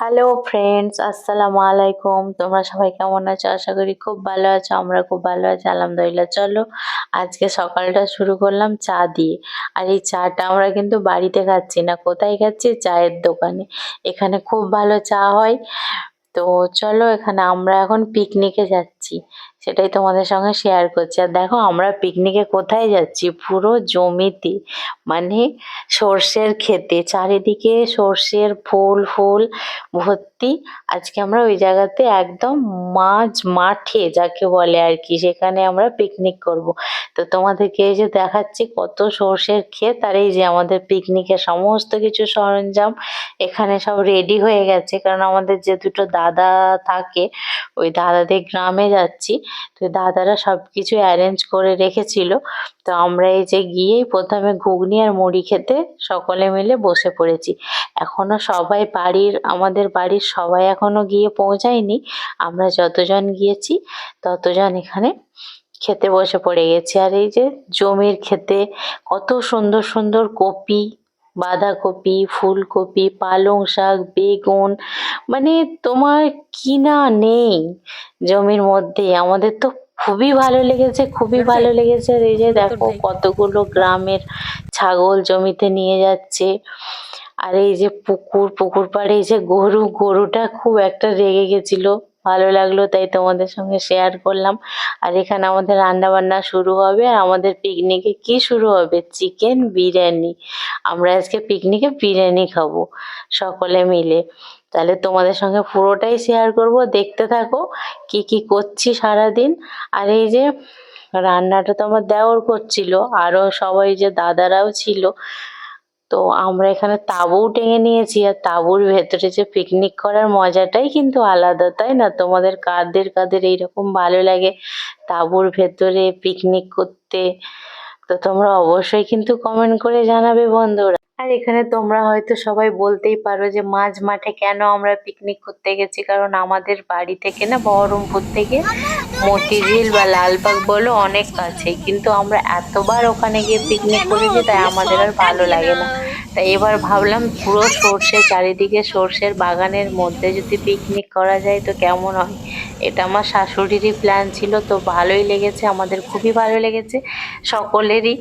Hello friends, আসসালামু আলাইকুম। তোমরা সবাই কেমন আছো? আশা করি খুব ভালো আছো। আমরা খুব ভালো আছি, আলহামদুলিল্লাহ। চলো আজকে সকালটা শুরু করলাম চা দিয়ে। আর এই চাটা আমরা কিন্তু বাড়িতে খাচ্ছি না, কোথায় খাচ্ছি? চায়ের দোকানে। এখানে খুব ভালো চা হয়। তো চলো, এখানে আমরা এখন পিকনিকে যাচ্ছি, সেটাই তোমাদের সঙ্গে শেয়ার করছি। আর দেখো আমরা পিকনিকে কোথায় যাচ্ছি, পুরো জমিতে, মানে সর্ষের ক্ষেতে, চারিদিকে সর্ষের ফুল ফুল ভর্তি। আজকে আমরা ওই জায়গাতে একদম মাঝ মাঠে যাকে বলে আর কি, সেখানে আমরা পিকনিক করব। তো তোমাদেরকে এই যে দেখাচ্ছি কত সর্ষের ক্ষেত, আর এই যে আমাদের পিকনিকের সমস্ত কিছু সরঞ্জাম এখানে সব রেডি হয়ে গেছে। কারণ আমাদের যে দুটো দাদা থাকে, ওই দাদাদের গ্রামে যাচ্ছি, তো দাদারা সবকিছু অ্যারেঞ্জ করে রেখেছিল। তো আমরা এই যে গিয়েই প্রথমে ঘুগনি আর মুড়ি খেতে সকলে মিলে বসে পড়েছি। এখনো সবাই আমাদের বাড়ির সবাই এখনো গিয়ে পৌঁছায়নি। আমরা যতজন গিয়েছি ততজন এখানে খেতে বসে পড়ে গেছি। আর এই যে জমির ক্ষেতে কত সুন্দর সুন্দর কপি, বাঁধাকপি, ফুলকপি, পালং শাক, বেগুন, মানে তোমার কিনা নেই জমির মধ্যে। আমাদের তো খুবই ভালো লেগেছে, খুবই ভালো লেগেছে। আর এই যে দেখো কতগুলো গ্রামের ছাগল জমিতে নিয়ে যাচ্ছে। আর এই যে পুকুর পাড়ে এই যে গরুটা খুব একটা রেগে গেছিল, ভালো লাগলো তাই তোমাদের সঙ্গে শেয়ার করলাম। আর এখানে আমাদের রান্না বান্না শুরু হবে। আর আমাদের পিকনিকে কি শুরু হবে? চিকেন বিরিয়ানি। আমরা আজকে পিকনিকে বিরিয়ানি খাবো সকলে মিলে। তাহলে তোমাদের সঙ্গে পুরোটাই শেয়ার করব, দেখতে থাকো কি কি করছি সারাদিন। আর এই যে রান্নাটা তো আমার দেওর করছিল, আরো সবাই যে দাদারাও ছিল। তো আমরা এখানে তাঁবুও টেনে নিয়েছি। আর তাঁবুর ভেতরে যে পিকনিক করার মজাটাই কিন্তু আলাদা, তাই না? তোমাদের কাদের কাদের এইরকম ভালো লাগে তাঁবুর ভেতরে পিকনিক করতে? তো তোমরা অবশ্যই কিন্তু কমেন্ট করে জানাবে বন্ধুরা। আর এখানে তোমরা হয়তো সবাই বলতেই পারো যে মাঝ মাঠে কেন আমরা পিকনিক করতে গেছি। কারণ আমাদের বাড়ি থেকে না, বহরমপুর থেকে মতিঝিল বা লালবাগ বলো অনেক কাছে, কিন্তু আমরা এতবার ওখানে গিয়ে পিকনিক করেছি তাই আমাদের আর ভালো লাগে না। তাই এবার ভাবলাম পুরো চারিদিকে সর্ষের বাগানের মধ্যে যদি পিকনিক করা যায় তো কেমন হয়। এটা আমার শাশুড়িরই প্ল্যান ছিল, তো ভালোই লেগেছে, আমাদের খুবই ভালো লেগেছে সকলেরই।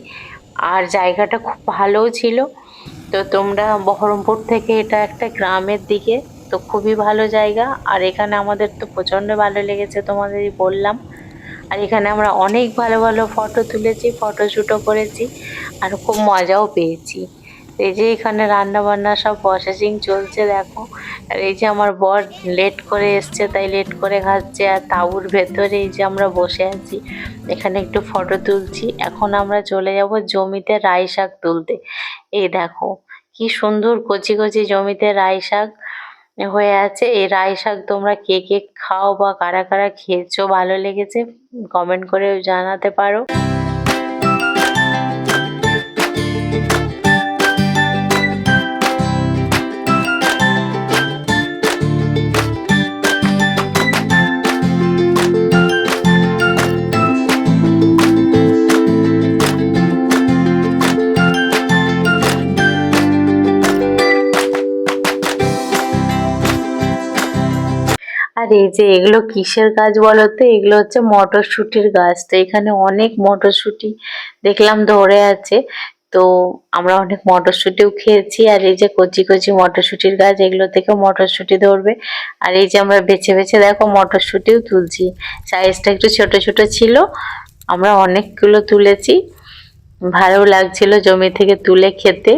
আর জায়গাটা খুব ভালোও ছিল। তো তোমরা বহরমপুর থেকে, এটা একটা গ্রামের দিকে, তো খুবই ভালো জায়গা। আর এখানে আমাদের তো প্রচণ্ড ভালো লেগেছে, তোমাদেরই বললাম। আর এখানে আমরা অনেক ভালো ভালো ফটো তুলেছি, ফটোশ্যুটও করেছি, আর খুব মজাও পেয়েছি। এই যে এখানে রান্না বান্না সব প্রসেসিং চলছে দেখো। আর এই যে আমার বর লেট করে এসছে তাই লেট করে খাচ্ছে। আর তাঁবুর ভেতরে এই যে আমরা বসে আছি, এখানে একটু ফটো তুলছি। এখন আমরা চলে যাব জমিতে রাই শাক তুলতে। এই দেখো কি সুন্দর কচি কচি জমিতে রাই শাক হয়ে আছে। এই রাই শাক তোমরা কে কে খাও বা কারা কারা খেয়েছো, ভালো লেগেছে কমেন্ট করে জানাতে পারো। আর এই যে এগুলো কিসের গাছ বলো তো? এগুলো হচ্ছে মটরশুঁটির গাছ। তো এখানে অনেক মটরশুঁটি দেখলাম ধরে আছে। তো আমরা অনেক মটরশুঁটিও খেয়েছি। আর এই যে কচি কচি মটরশুঁটির গাছ, এগুলো থেকেও মটরশুঁটি ধরবে। আর এই যে আমরা বেছে বেছে দেখো মটরশুঁটিও তুলছি। সাইজটা একটু ছোট ছোট ছিল, আমরা অনেকগুলো তুলেছি। ভালো লাগছিল জমি থেকে তুলে খেতে।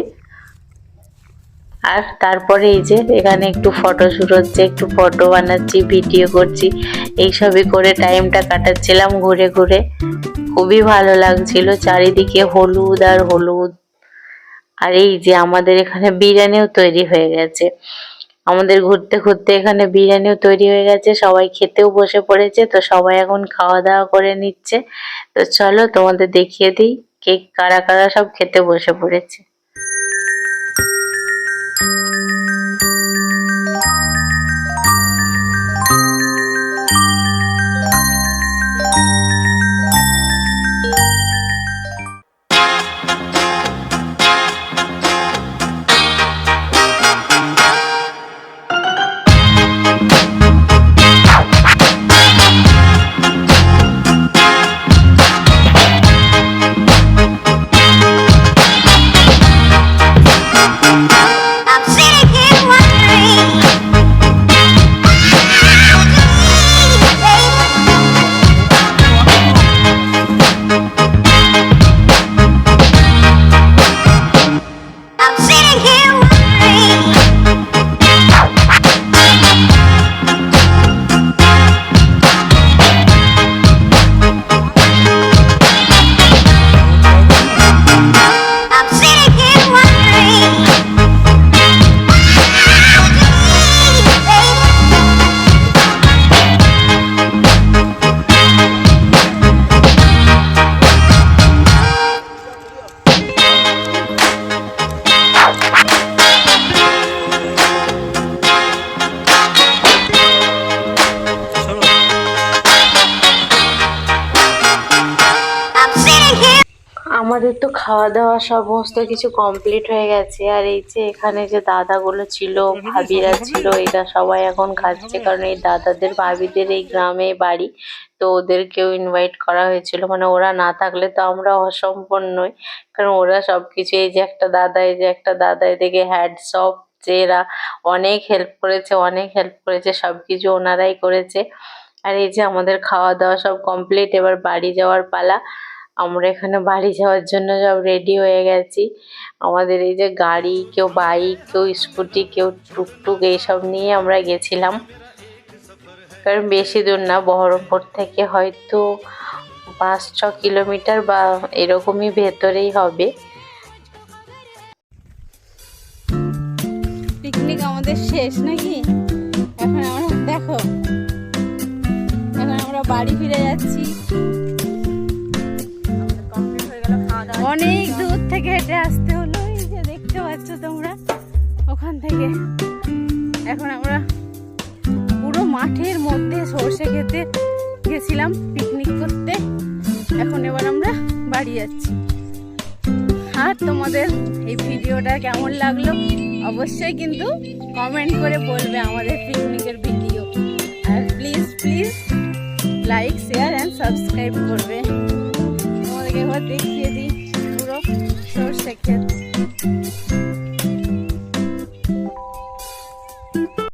আর তারপরে এই যে এখানে একটু ফটোশুট হচ্ছে, একটু ফটো বানাচ্ছি, ভিডিও করছি, এইসবই করে টাইমটা কাটাচ্ছিলাম ঘুরে ঘুরে। খুবই ভালো লাগছিল, চারিদিকে হলুদ আর হলুদ। আর এই যে আমাদের এখানে বিরিয়ানিও তৈরি হয়ে গেছে। আমাদের ঘুরতে ঘুরতে এখানে বিরিয়ানিও তৈরি হয়ে গেছে, সবাই খেতেও বসে পড়েছে। তো সবাই এখন খাওয়া দাওয়া করে নিচ্ছে। তো চলো তোমাদের দেখিয়ে দিই কে কারা কারা সব খেতে বসে পড়েছে। আমাদের তো খাওয়া দাওয়া সমস্ত কিছু কমপ্লিট হয়ে গেছে। আর এই যে এখানে যে দাদাগুলো ছিল, ভাবিরা ছিল, এরা সবাই এখন খাচ্ছে, কারণ এই দাদাদের ভাবিদের এই গ্রামে বাড়ি। তো ওদেরকেও ইনভাইট করা হয়েছিল, মানে ওরা না থাকলে তো আমরা অসম্পূর্ণই, কারণ ওরা সবকিছু, এই যে একটা দাদা, এই যে একটা দাদা, এদিকে হ্যাটস অফ, যে এরা অনেক হেল্প করেছে, অনেক হেল্প করেছে, সবকিছু ওনারাই করেছে। আর এই যে আমাদের খাওয়া দাওয়া সব কমপ্লিট, এবার বাড়ি যাওয়ার পালা। আমরা এখানে বাড়ি যাওয়ার জন্য সব রেডি হয়ে গেছি। আমাদের এই যে গাড়ি, কেউ বাইক, কেউ স্কুটি, কেউ টুকটুক, এইসব নিয়ে আমরা গেছিলাম। কারণ বেশি দূর না, বহরমপুর থেকে হয়তো 5-6 কিলোমিটার বা এরকমই ভেতরেই হবে। পিকনিক আমাদের শেষ নাকি? এখন আমরা দেখো, এখন আমরা বাড়ি ফিরে যাচ্ছি। অনেক দূর থেকে হেঁটে আসতে হলো, এই যে দেখতে পাচ্ছ তোমরা ওখান থেকে। এখন আমরা পুরো মাঠের মধ্যে সর্ষে খেতে গেছিলাম পিকনিক করতে, এখন এবার আমরা বাড়ি যাচ্ছি। আর তোমাদের এই ভিডিওটা কেমন লাগলো অবশ্যই কিন্তু কমেন্ট করে বলবে আমাদের পিকনিকের ভিডিও। আর please please like, share and subscribe করবে। তোমাদেরকে এবার দেখিয়ে দিই পুরো সর্ষে ক্ষেত।